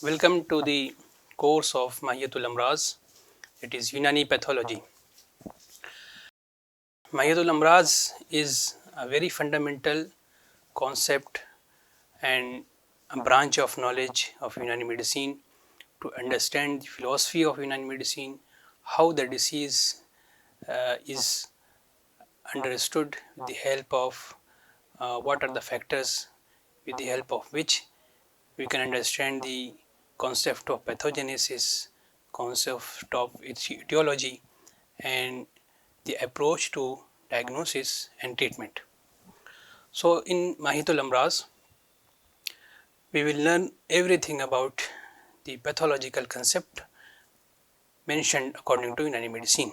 Welcome to the course of Mahiyatul Amraz, it is Unani Pathology. Mahiyatul Amraz is a very fundamental concept and a branch of knowledge of Unani medicine to understand the philosophy of Unani medicine, how the disease is understood with the help of what are the factors with the help of which we can understand the concept of pathogenesis, concept of its etiology, and the approach to diagnosis and treatment. So, in Mahitul Amraz, we will learn everything about the pathological concept mentioned according to Unani medicine.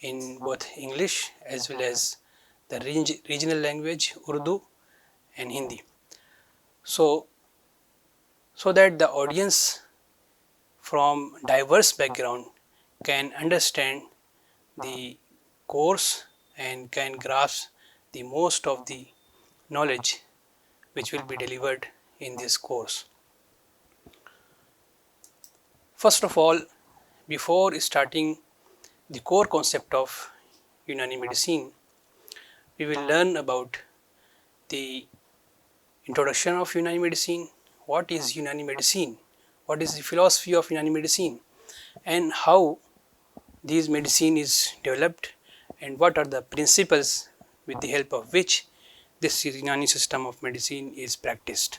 in both English as well as the regional language Urdu and Hindi. So that the audience from diverse background can understand the course and can grasp the most of the knowledge which will be delivered in this course. First of all, before starting the core concept of Unani medicine, we will learn about the introduction of Unani medicine, what is Unani medicine, what is the philosophy of Unani medicine, and how this medicine is developed and what are the principles with the help of which this Unani system of medicine is practiced.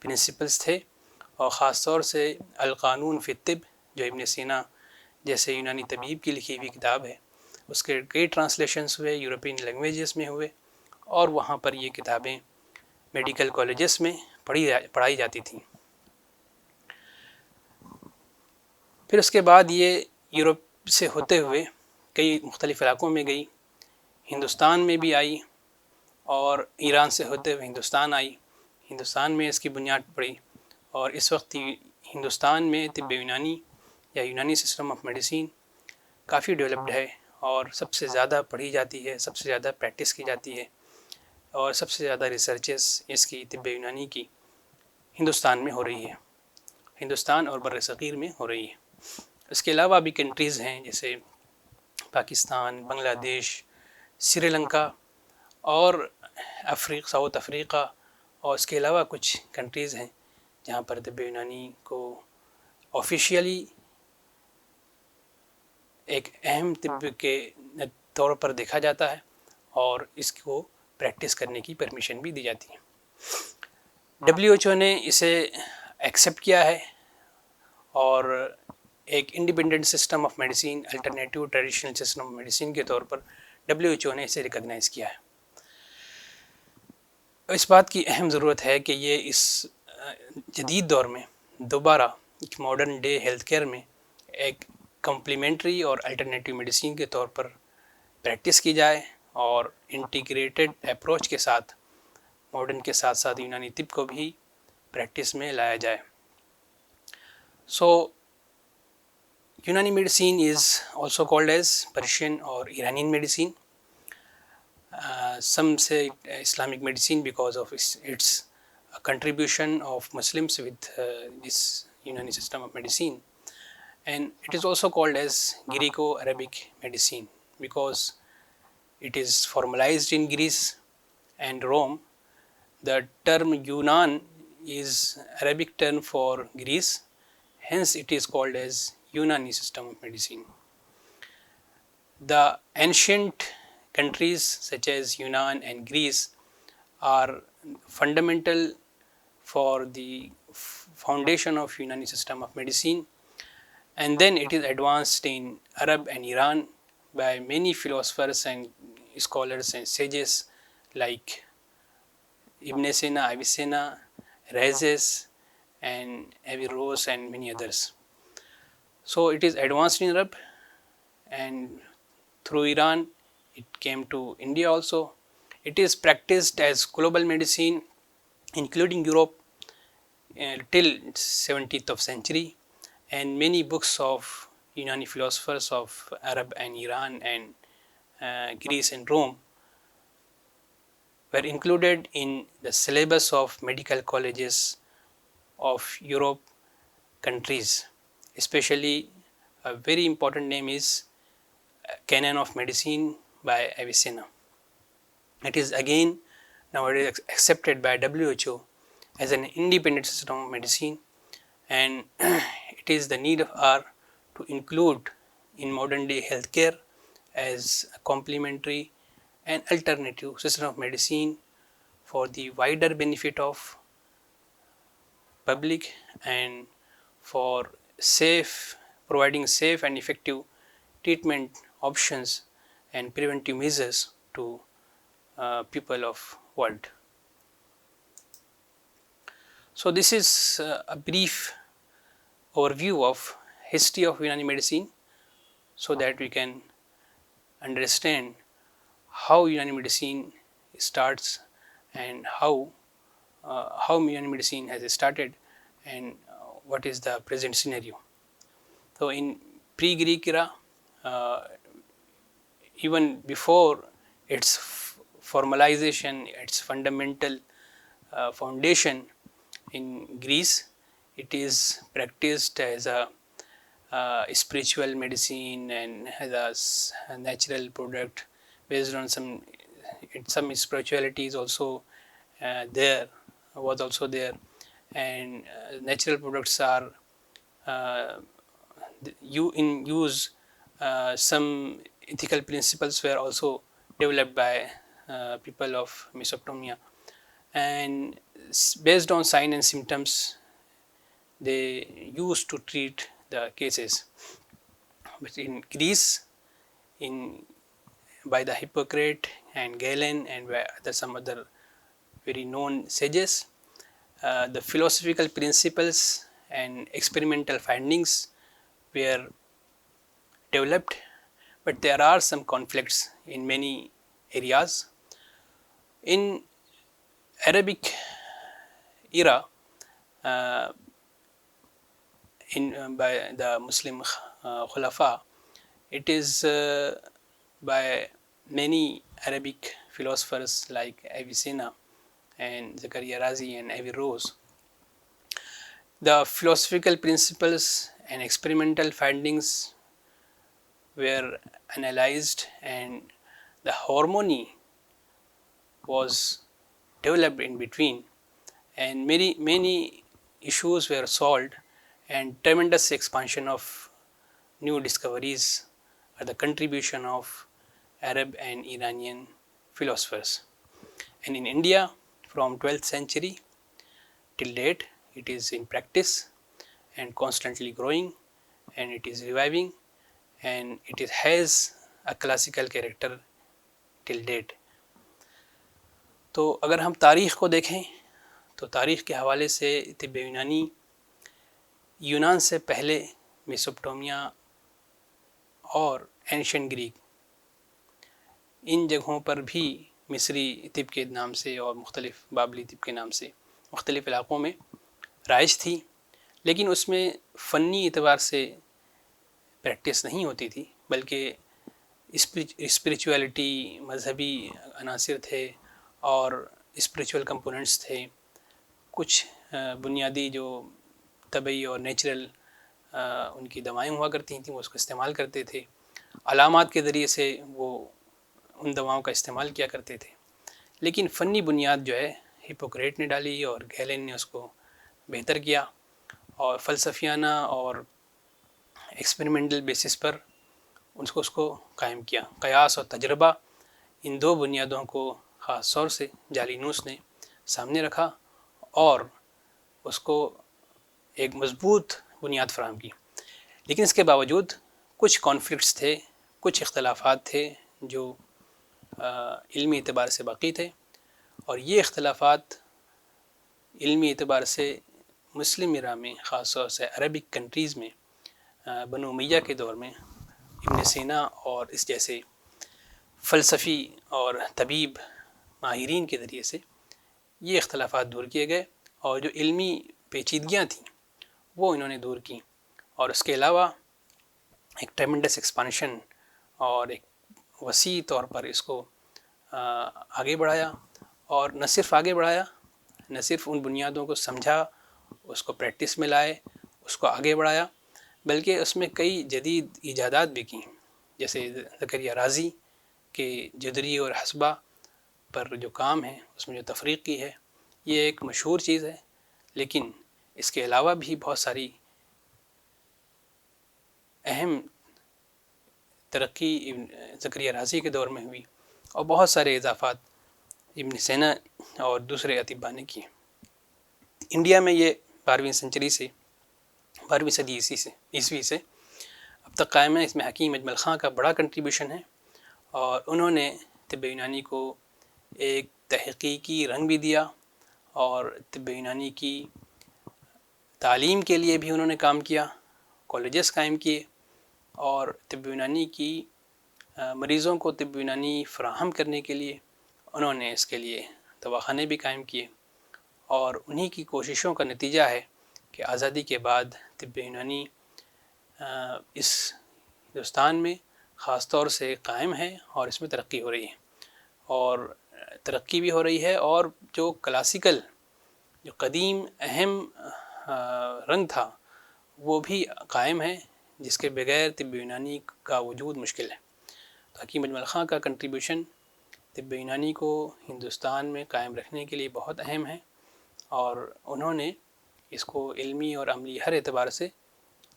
Principles تھے، اور خاص طور سے القانون فی الطب جو ابن سینا جیسے یونانی طبیب کی لکھی ہوئی کتاب ہے، اس کے کئی ٹرانسلیشنس ہوئے، یورپین لینگویجز میں ہوئے، اور وہاں پر یہ کتابیں میڈیکل کالجز میں پڑھائی جاتی تھیں۔ پھر اس کے بعد یہ یورپ سے ہوتے ہوئے کئی مختلف علاقوں میں گئی، ہندوستان میں بھی آئی، اور ایران سے ہوتے ہوئے ہندوستان آئی، ہندوستان میں اس کی بنیاد پڑی، اور اس وقت ہندوستان میں طب یونانی یا یونانی system of medicine coffee developed ہے، اور سب سے زیادہ پڑھی جاتی ہے، سب سے زیادہ پریکٹس کی جاتی ہے، اور سب سے زیادہ ریسرچز اس کی طب یونانی کی ہندوستان میں ہو رہی ہے، ہندوستان اور بر صغیر میں ہو رہی ہے۔ اس کے علاوہ بھی کنٹریز ہیں جیسے پاکستان، بنگلہ دیش، سری لنکا اور ساؤتھ افریقہ، اور اس کے علاوہ کچھ کنٹریز ہیں جہاں پر طب یونانی کو آفیشیلی ایک اہم طب کے طور پر دیکھا جاتا ہے، اور اس کو پریکٹس کرنے کی پرمیشن بھی دی جاتی ہے۔ WHO نے اسے ایکسیپٹ کیا ہے، اور ایک independent system of medicine, alternative traditional system of medicine کے طور پر WHO نے اسے ریکگنائز کیا ہے۔ اس بات کی اہم ضرورت ہے کہ یہ اس جدید دور میں دوبارہ ایک ماڈرن ڈے ہیلتھ کیئر میں ایک کمپلیمنٹری اور الٹرنیٹیو میڈیسین کے طور پر پریکٹس کی جائے، اور انٹیگریٹڈ اپروچ کے ساتھ ماڈرن کے ساتھ ساتھ یونانی طب کو بھی پریکٹس میں لایا جائے۔ So Unani medicine is also called as Persian اور Iranian medicine. Some say Islamic medicine because of its contribution of Muslims with this Unani system of medicine. And it is also called as Greco-Arabic medicine because it is formalized in Greece and Rome. The term Yunan is Arabic term for Greece, hence it is called as Unani system of medicine. The ancient countries such as Yunan and Greece are fundamental for the foundation of Unani system of medicine, and then it is advanced in Arab and Iran by many philosophers and scholars and sages like Ibn Sina, Avicenna, Rhazes and Averroes and many others. So it is advanced in Arab, and through Iran it came to India also. It is practiced as global medicine including Europe till 17th of century, and many books of Unani philosophers of Arab and Iran and Greece and Rome were included in the syllabus of medical colleges of Europe countries. Especially a very important name is Canon of Medicine by Avicenna. It is again nowadays accepted by WHO as an independent system of medicine, and it is the need of hour to include in modern day healthcare as a complementary and alternative system of medicine for the wider benefit of public and for providing safe and effective treatment options and preventive measures to people of world. So this is a brief overview of history of Unani medicine, so that we can understand how Unani medicine starts and how Unani medicine has started and what is the present scenario. So in pre-Greek era, even before its formalization, its fundamental foundation in Greece, it is practiced as a spiritual medicine and as a natural product based on some spirituality is also was also there, and natural products are in use. Some ethical principles were also developed by people of Mesopotamia, and based on sign and symptoms they used to treat the cases. But in Greece, in by the Hippocrates and Galen and some other very known sages, the philosophical principles and experimental findings were developed, but there are some conflicts in many areas. In Arabic era, uh, by the Muslim Khulafa, it is by many Arabic philosophers like Avicenna and Zakaria Razi and Averroes. The philosophical principles and experimental findings were analyzed, and the harmony was developed in between, and many issues were solved, and tremendous expansion of new discoveries are the contribution of Arab and Iranian philosophers. And in India, from 12th century till date, it is in practice and constantly growing, and it is reviving, and has a classical character till date. تو اگر ہم تاریخ کو دیکھیں تو تاریخ کے حوالے سے طب یونانی یونان سے پہلے میسوپٹومیا اور اینشین گریک ان جگہوں پر بھی مصری طب کے نام سے اور مختلف بابلی طب کے نام سے مختلف علاقوں میں رائج تھی، لیکن اس میں فنی اعتبار سے پریکٹس نہیں ہوتی تھی، بلکہ اسپریچولیٹی، مذہبی عناصر تھے اور اسپریچول کمپوننٹس تھے، کچھ بنیادی جو طبعی اور نیچرل ان کی دوائیں ہوا کرتی تھیں وہ اس کو استعمال کرتے تھے، علامات کے ذریعے سے وہ ان دواؤں کا استعمال کیا کرتے تھے. لیکن فنی بنیاد جو ہے ہپوکریٹ نے ڈالی اور گیلن نے اس کو بہتر کیا، اور فلسفیانہ اور ایکسپریمنٹل بیسس پر اس کو قائم کیا. قیاس اور تجربہ، ان دو بنیادوں کو خاص طور سے جالینوس نے سامنے رکھا اور اس کو ایک مضبوط بنیاد فراہم کی. لیکن اس کے باوجود کچھ کانفلکٹس تھے، کچھ اختلافات تھے جو علمی اعتبار سے باقی تھے، اور یہ اختلافات علمی اعتبار سے مسلم ایرا میں، خاص طور سے عربک کنٹریز میں بنو امیہ کے دور میں ابن سینا اور اس جیسے فلسفی اور طبیب ماہرین کے ذریعے سے یہ اختلافات دور کیے گئے، اور جو علمی پیچیدگیاں تھیں وہ انہوں نے دور کی. اور اس کے علاوہ ایک ٹریمنڈس ایکسپانشن اور ایک وسیع طور پر اس کو آگے بڑھایا، اور نہ صرف آگے بڑھایا، نہ صرف ان بنیادوں کو سمجھا، اس کو پریکٹس میں لائے، اس کو آگے بڑھایا، بلکہ اس میں کئی جدید ایجادات بھی کیں، جیسے زکریا رازی کے جدری اور حسبہ پر جو کام ہے، اس میں جو تفریق کی ہے، یہ ایک مشہور چیز ہے. لیکن اس کے علاوہ بھی بہت ساری اہم ترقی زکریا رازی کے دور میں ہوئی، اور بہت سارے اضافات ابن سینا اور دوسرے اطباء نے کیے. انڈیا میں یہ 12ویں صدی عیسوی سے اب تک قائم ہے. اس میں حکیم اجمل خاں کا بڑا کنٹریبیوشن ہے، اور انہوں نے طب یونانی کو ایک تحقیقی رنگ بھی دیا، اور طب یونانی کی تعلیم کے لیے بھی انہوں نے کام کیا، کالجز قائم کیے، اور طب یونانی کی مریضوں کو طب یونانی فراہم کرنے کے لیے انہوں نے اس کے لیے دواخانے بھی قائم کیے. اور انہی کی کوششوں کا نتیجہ ہے کہ آزادی کے بعد طب یونانی اس ہندوستان میں خاص طور سے قائم ہے، اور اس میں ترقی ہو رہی ہے، اور ترقی بھی ہو رہی ہے، اور جو کلاسیکل جو قدیم اہم رنگ تھا وہ بھی قائم ہے، جس کے بغیر طب یونانی کا وجود مشکل ہے. تو حکیم اجمل خاں کا کنٹریبیوشن طب یونانی کو ہندوستان میں قائم رکھنے کے لیے بہت اہم ہے، اور انہوں نے اس کو علمی اور عملی ہر اعتبار سے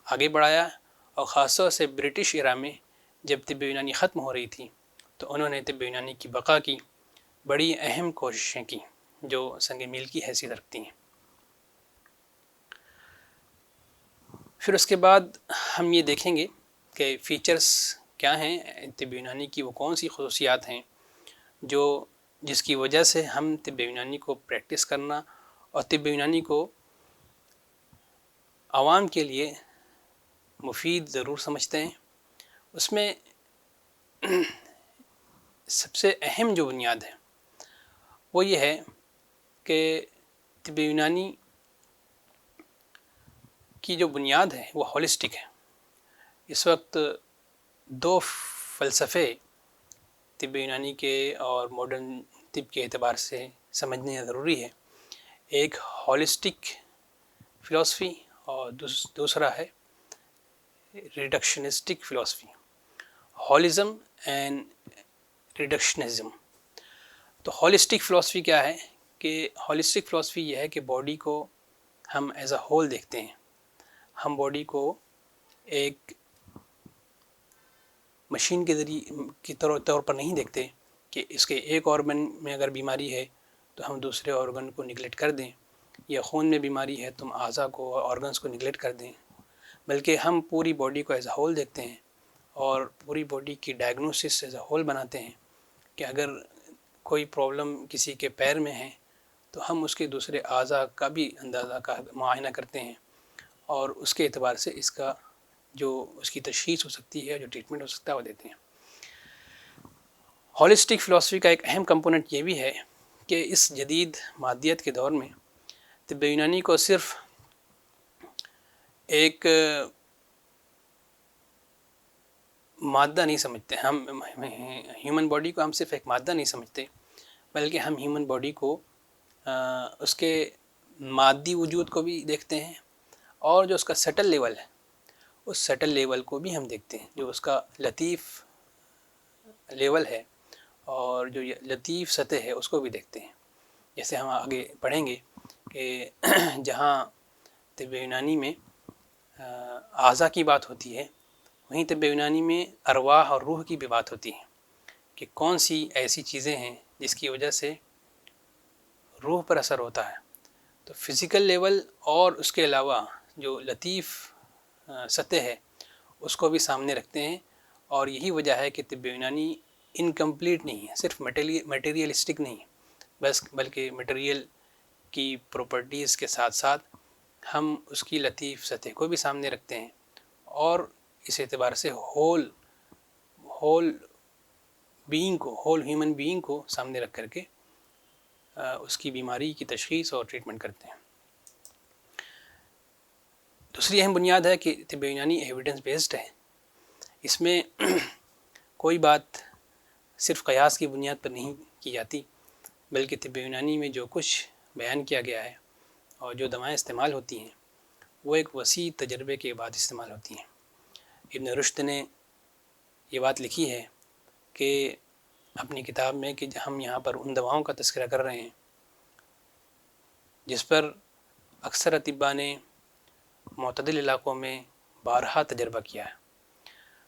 آگے بڑھایا. اور خاص طور سے برٹش ایرا میں جب طب یونانی ختم ہو رہی تھی تو انہوں نے طب یونانی کی بقا کی بڑی اہم کوششیں کی، جو سنگ میل کی حیثیت رکھتی ہیں۔ پھر اس کے بعد ہم یہ دیکھیں گے کہ فیچرز کیا ہیں طب یونانی کی، وہ کون سی خصوصیات ہیں جس کی وجہ سے ہم طب یونانی کو پریکٹس کرنا اور طب یونانی کو عوام کے لیے مفید ضرور سمجھتے ہیں۔ اس میں سب سے اہم جو بنیاد ہے وہ یہ ہے کہ طب یونانی کی جو بنیاد ہے وہ ہولسٹک ہے۔ اس وقت دو فلسفے طب یونانی کے اور ماڈرن طب کے اعتبار سے سمجھنے ضروری ہے۔ ایک ہولسٹک فلاسفی اور دوسرا ہے ریڈکشنسٹک فلاسفی، ہولزم اینڈ ریڈکشنزم۔ تو ہولسٹک فلاسفی کیا ہے کہ ہولسٹک فلاسفی یہ ہے کہ باڈی کو ہم ایز اے ہول دیکھتے ہیں۔ ہم باڈی کو ایک مشین کے ذریعے کی طور پر نہیں دیکھتے کہ اس کے ایک آرگن میں اگر بیماری ہے تو ہم دوسرے آرگن کو نگلیکٹ کر دیں، یا خون میں بیماری ہے تو ہم اعضاء کو آرگنس کو نگلیکٹ کر دیں، بلکہ ہم پوری باڈی کو ایز اے ہول دیکھتے ہیں اور پوری باڈی کی ڈائگنوسس ایز اے ہول بناتے ہیں کہ اگر کوئی پرابلم کسی کے پیر میں ہے تو ہم اس کے دوسرے اعضاء کا بھی اندازہ کا معائنہ کرتے ہیں اور اس کے اعتبار سے اس کی تشخیص ہو سکتی ہے، جو ٹریٹمنٹ ہو سکتا ہے وہ دیتے ہیں۔ ہولسٹک فلاسفی کا ایک اہم کمپوننٹ یہ بھی ہے کہ اس جدید مادیت کے دور میں طب یونانی کو صرف ایک مادہ نہیں سمجھتے، ہم ہیومن باڈی کو ہم صرف ایک مادہ نہیں سمجھتے، بلکہ ہم ہیومن باڈی کو اس کے مادی وجود کو بھی دیکھتے ہیں، اور جو اس کا سٹل لیول ہے اس سٹل لیول کو بھی ہم دیکھتے ہیں، جو اس کا لطیف لیول ہے اور جو لطیف سطح ہے اس کو بھی دیکھتے ہیں۔ جیسے ہم آگے پڑھیں گے کہ جہاں طب یونانی میں اعضاء کی بات ہوتی ہے، وہیں طب یونانی میں ارواح اور روح کی بھی بات ہوتی ہے کہ کون سی ایسی چیزیں ہیں جس کی وجہ سے روح پر اثر ہوتا ہے۔ تو فزیکل لیول اور اس کے علاوہ جو لطیف سطح ہے اس کو بھی سامنے رکھتے ہیں، اور یہی وجہ ہے کہ طب یونانی انکمپلیٹ نہیں ہے، صرف میٹیریلسٹک نہیں بس، بلکہ میٹیریل کی پراپرٹیز کے ساتھ ساتھ ہم اس کی لطیف سطح کو بھی سامنے رکھتے ہیں، اور اس اعتبار سے ہول ہیومن بینگ کو سامنے رکھ کر کے اس کی بیماری کی تشخیص اور ٹریٹمنٹ کرتے ہیں۔ دوسری اہم بنیاد ہے کہ طب یونانی ایویڈنس بیسڈ ہے۔ اس میں کوئی بات صرف قیاس کی بنیاد پر نہیں کی جاتی، بلکہ طب یونانی میں جو کچھ بیان کیا گیا ہے اور جو دوائیں استعمال ہوتی ہیں وہ ایک وسیع تجربے کے بعد استعمال ہوتی ہیں۔ ابن رشد نے یہ بات لکھی ہے کہ اپنی کتاب میں کہ ہم یہاں پر ان دواؤں کا تذکرہ کر رہے ہیں جس پر اکثر اطباء نے معتدل علاقوں میں بارہا تجربہ کیا ہے۔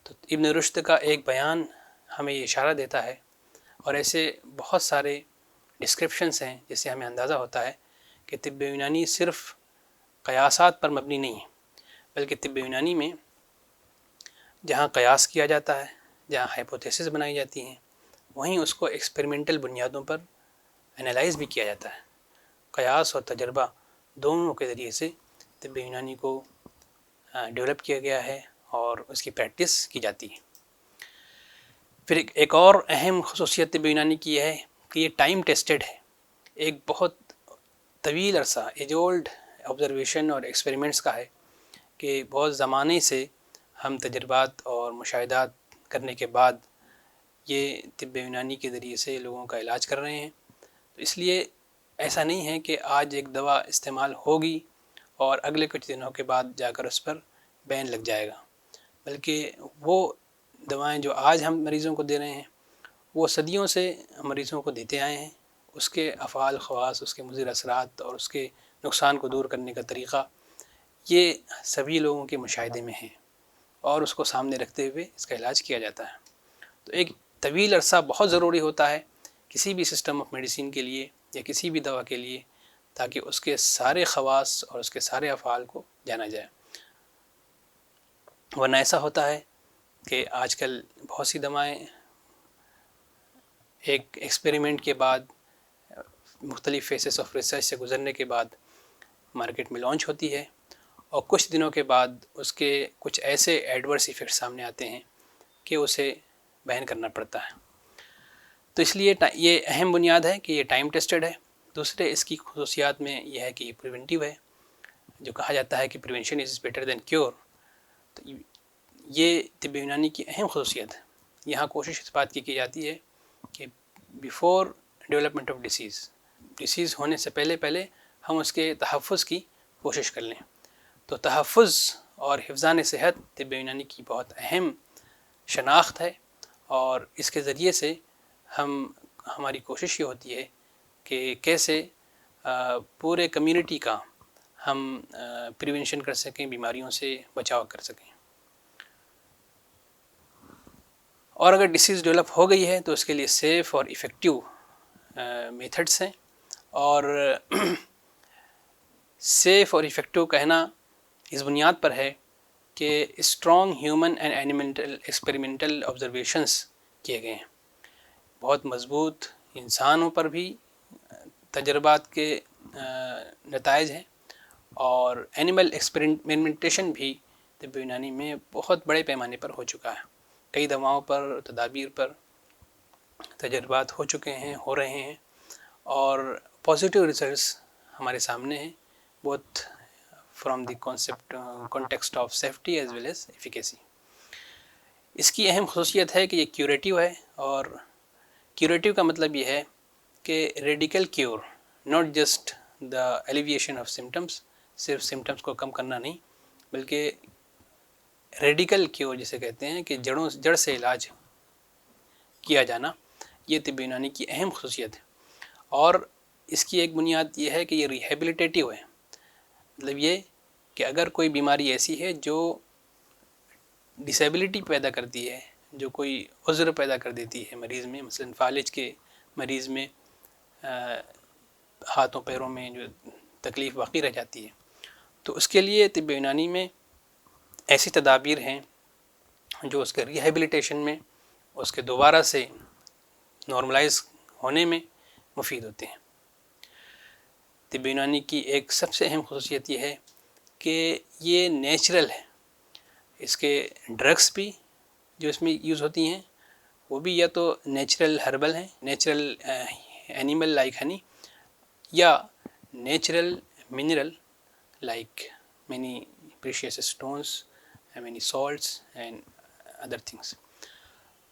تو ابن رشد کا ایک بیان ہمیں یہ اشارہ دیتا ہے، اور ایسے بہت سارے ڈسکرپشنس ہیں جس سے ہمیں اندازہ ہوتا ہے کہ طب یونانی صرف قیاسات پر مبنی نہیں ہے، بلکہ طب یونانی میں جہاں قیاس کیا جاتا ہے، جہاں ہائپوتھیسس بنائی جاتی ہیں، وہیں اس کو ایکسپیریمنٹل بنیادوں پر انالائز بھی کیا جاتا ہے۔ قیاس اور تجربہ دونوں کے ذریعے سے طب یونانی کو ڈیولپ کیا گیا ہے اور اس کی پریکٹس کی جاتی ہے۔ پھر ایک اور اہم خصوصیت طب یونانی کی ہے کہ یہ ٹائم ٹیسٹڈ ہے۔ ایک بہت طویل عرصہ ایج اولڈ آبزرویشن اور ایکسپیریمنٹس کا ہے کہ بہت زمانے سے ہم تجربات اور مشاہدات کرنے کے بعد یہ طب یونانی کے ذریعے سے لوگوں کا علاج کر رہے ہیں۔ تو اس لیے ایسا نہیں ہے کہ آج ایک دوا استعمال ہوگی اور اگلے کچھ دنوں کے بعد جا کر اس پر بین لگ جائے گا، بلکہ وہ دوائیں جو آج ہم مریضوں کو دے رہے ہیں وہ صدیوں سے مریضوں کو دیتے آئے ہیں۔ اس کے افعال خواص، اس کے مضر اثرات اور اس کے نقصان کو دور کرنے کا طریقہ یہ سبھی لوگوں کے مشاہدے میں ہیں، اور اس کو سامنے رکھتے ہوئے اس کا علاج کیا جاتا ہے۔ تو ایک طویل عرصہ بہت ضروری ہوتا ہے کسی بھی سسٹم آف میڈیسن کے لیے یا کسی بھی دوا کے لیے، تاکہ اس کے سارے خواص اور اس کے سارے افعال کو جانا جائے. ورنہ ایسا ہوتا ہے کہ آج کل بہت سی دوائیں ایک ایکسپیریمنٹ کے بعد، مختلف فیسز آف ریسرچ سے گزرنے کے بعد مارکیٹ میں لانچ ہوتی ہے، اور کچھ دنوں کے بعد اس کے کچھ ایسے ایڈورس ایفیکٹ سامنے آتے ہیں کہ اسے بین کرنا پڑتا ہے. تو اس لیے یہ اہم بنیاد ہے کہ یہ ٹائم ٹیسٹڈ ہے. دوسرے اس کی خصوصیات میں یہ ہے کہ یہ پریونٹیو ہے، جو کہا جاتا ہے کہ prevention is better than cure. تو یہ طب یونانی کی اہم خصوصیت ہے. یہاں کوشش اس بات کی جاتی ہے کہ بیفور ڈیولپمنٹ آف ڈیسیز ہونے سے پہلے ہم اس کے تحفظ کی کوشش کر لیں. تو تحفظ اور حفظان صحت طب یونانی کی بہت اہم شناخت ہے، اور اس کے ذریعے سے ہماری کوشش یہ ہوتی ہے کہ کیسے پورے کمیونٹی کا ہم پریونشن کر سکیں، بیماریوں سے بچاؤ کر سکیں. اور اگر ڈیسیز ڈیولپ ہو گئی ہے تو اس کے لیے سیف اور ایفیکٹیو میتھڈس ہیں. اور سیف اور ایفیکٹیو کہنا اس بنیاد پر ہے کہ strong human and animal experimental observations کیے گئے ہیں. بہت مضبوط انسانوں پر بھی تجربات کے نتائج ہیں، اور اینیمل ایکسپیریمنٹیشن بھی طب یونانی میں بہت بڑے پیمانے پر ہو چکا ہے. کئی دواؤں پر، تدابیر پر تجربات ہو چکے ہیں، ہو رہے ہیں، اور پازیٹیو ریزلٹس ہمارے سامنے ہیں، بہت from the context of safety as well as efficacy. اس کی اہم خصوصیت ہے کہ یہ کیوریٹیو ہے. اور کیوریٹیو کا مطلب یہ ہے کہ radical cure, not just the alleviation of symptoms, صرف سمٹمس کو کم کرنا نہیں، بلکہ ریڈیکل کیور جسے کہتے ہیں کہ جڑ سے علاج کیا جانا، یہ طب یونانی کی اہم خصوصیت ہے. اور اس کی ایک بنیاد یہ ہے کہ یہ ریہیبلیٹیٹیو ہے. مطلب یہ کہ اگر کوئی بیماری ایسی ہے جو ڈسیبلٹی پیدا کرتی ہے، جو کوئی عذر پیدا کر دیتی ہے مریض میں، مثلا فالج کے مریض میں ہاتھوں پیروں میں جو تکلیف باقی رہ جاتی ہے، تو اس کے لیے طب یونانی میں ایسی تدابیر ہیں جو اس کے ریہیبلیٹیشن میں، اس کے دوبارہ سے نارملائز ہونے میں مفید ہوتے ہیں. طب یونانی کی ایک سب سے اہم خصوصیت یہ ہے کہ یہ نیچرل ہے. اس کے ڈرگس بھی جو اس میں یوز ہوتی ہیں وہ بھی یا تو نیچرل ہربل ہیں، نیچرل اینیمل لائک ہنی، یا natural mineral like many precious stones, many Salts and other things.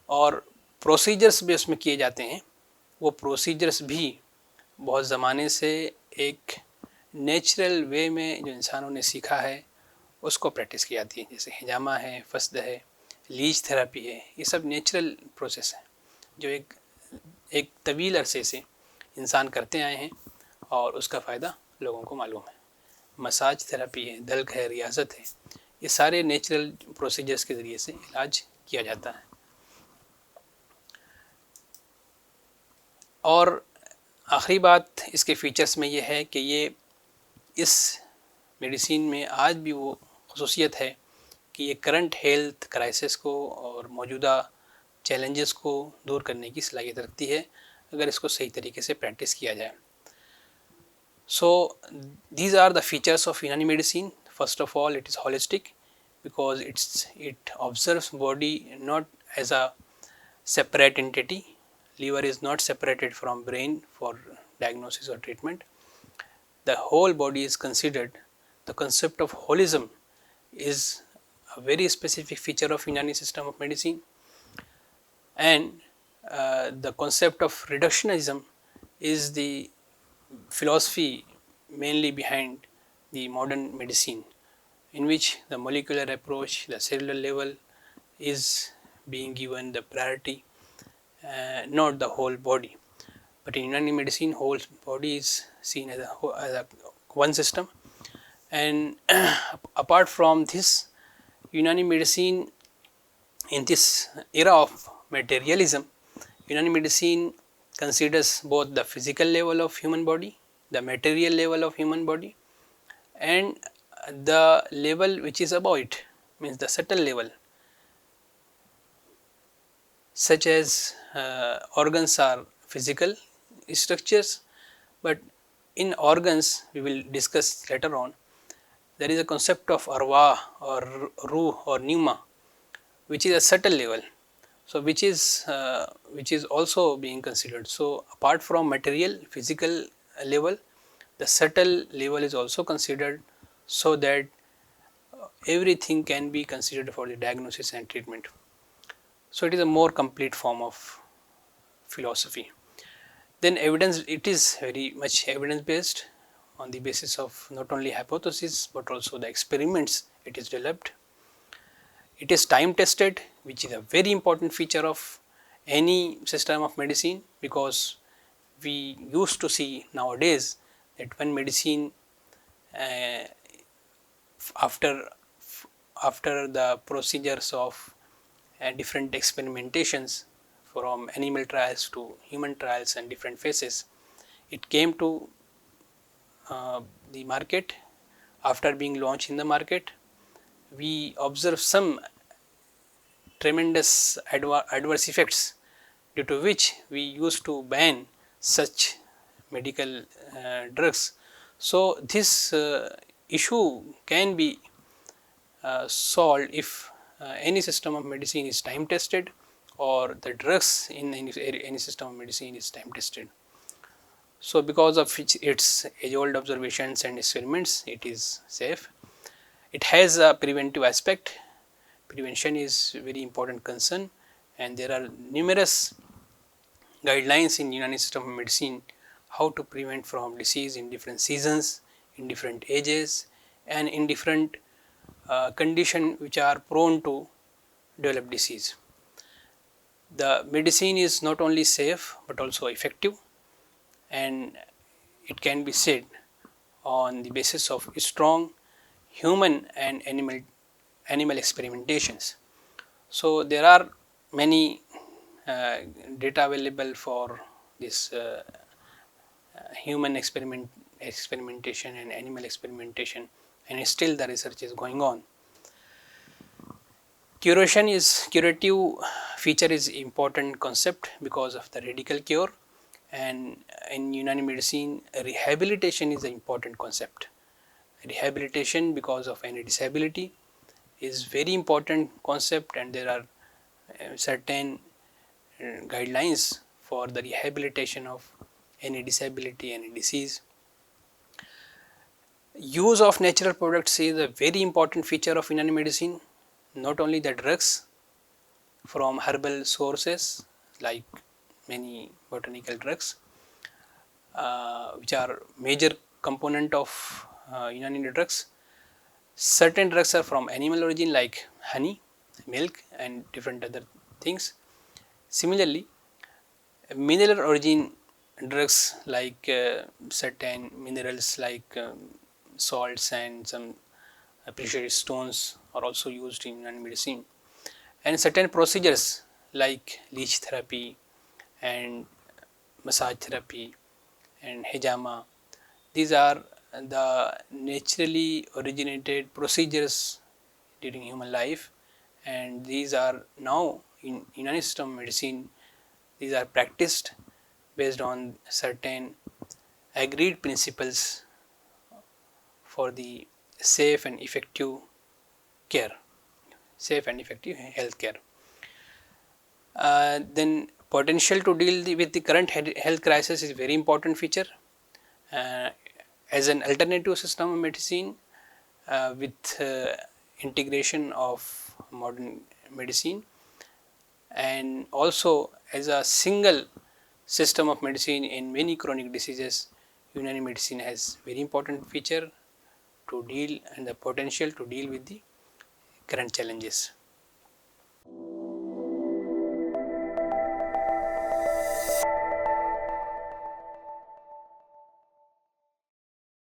اور پروسیجرس بھی اس میں کیے جاتے ہیں. وہ پروسیجرس بھی بہت زمانے سے ایک نیچرل وے میں جو انسانوں نے سیکھا ہے اس کو پریکٹس کی جاتی ہے، جیسے حجامہ ہے، فسد ہے، لیچ تھراپی ہے. یہ سب نیچرل پروسیس ہیں جو ایک طویل عرصے سے انسان کرتے آئے ہیں، اور اس کا فائدہ لوگوں کو معلوم ہے. مساج تھراپی ہے، دلک ہے، ریاضت ہے، یہ سارے نیچرل پروسیجرس کے ذریعے سے علاج کیا جاتا ہے. اور آخری بات اس کے فیچرز میں یہ ہے کہ یہ اس میڈیسین میں آج بھی وہ خصوصیت ہے کہ یہ کرنٹ ہیلتھ کرائسس کو اور موجودہ چیلنجز کو دور کرنے کی صلاحیت رکھتی ہے اگر اس کو صحیح طریقے سے پریکٹس کیا جائے. So these are the features of Unani medicine. First of all, it is holistic because it observes body not as a separate entity. Liver is not separated from brain for diagnosis or treatment. The whole body is considered. The concept of holism is a very specific feature of Unani system of medicine, and the concept of reductionism is the philosophy mainly behind the modern medicine, in which the molecular approach, the cellular level is being given the priority, not the whole body. But in Unani medicine, whole body is seen as a one system. And apart from this, Unani medicine, in this era of materialism, Unani medicine considers both the physical level of human body, the material level of human body, and the level which is above it, means the subtle level, such as organs are physical structures, but in organs we will discuss later on, there is a concept of arwah or ruh or pneuma, which is a subtle level. So, which is also being considered. So, apart from material physical level, the subtle level is also considered, so that everything can be considered for the diagnosis and treatment. So, it is a more complete form of philosophy. Then evidence, it is very much evidence based, on the basis of not only hypothesis but also the experiments it is developed. It is time tested, which is a very important feature of any system of medicine, because we used to see nowadays that when medicine uh, after the procedures of different experimentations from animal trials to human trials and different phases, it came to the market. After being launched in the market, we observe some tremendous adverse effects, due to which we used to ban such medical drugs. So, this issue can be solved if any system of medicine is time tested, or the drugs in any system of medicine is time tested. So, because of which its age old observations and experiments, it is safe. It has a preventive aspect. Prevention is very important concern, and there are numerous guidelines in Unani system of medicine how to prevent from disease in different seasons, in different ages, and in different condition which are prone to develop disease. The medicine is not only safe but also effective, and it can be said on the basis of strong human and animal experimentations. So, there are many data available for this human experimentation and animal experimentation, and still the research is going on. Curative feature is important concept because of the radical cure, and in Unani medicine rehabilitation is an important concept. Rehabilitation because of any disability is very important concept, and there are certain guidelines for the rehabilitation of any disability, any disease. Use of natural products is a very important feature of Unani medicine. Not only the drugs from herbal sources like many botanical drugs, which are major component of Unani drugs. Certain drugs are from animal origin like honey, milk, and different other things. Similarly, mineral origin drugs like certain minerals like salts and some precious stones are also used in medicine, and certain procedures like leech therapy and massage therapy and hijama, these are the naturally originated procedures during human life, and these are now in Unani system medicine, these are practiced based on certain agreed principles for the safe and effective care, safe and effective health care. Then potential to deal with the current health crisis is very important feature. As an alternative system of medicine with integration of modern medicine, and also as a single system of medicine in many chronic diseases, Unani medicine has very important feature to deal and the potential to deal with the current challenges.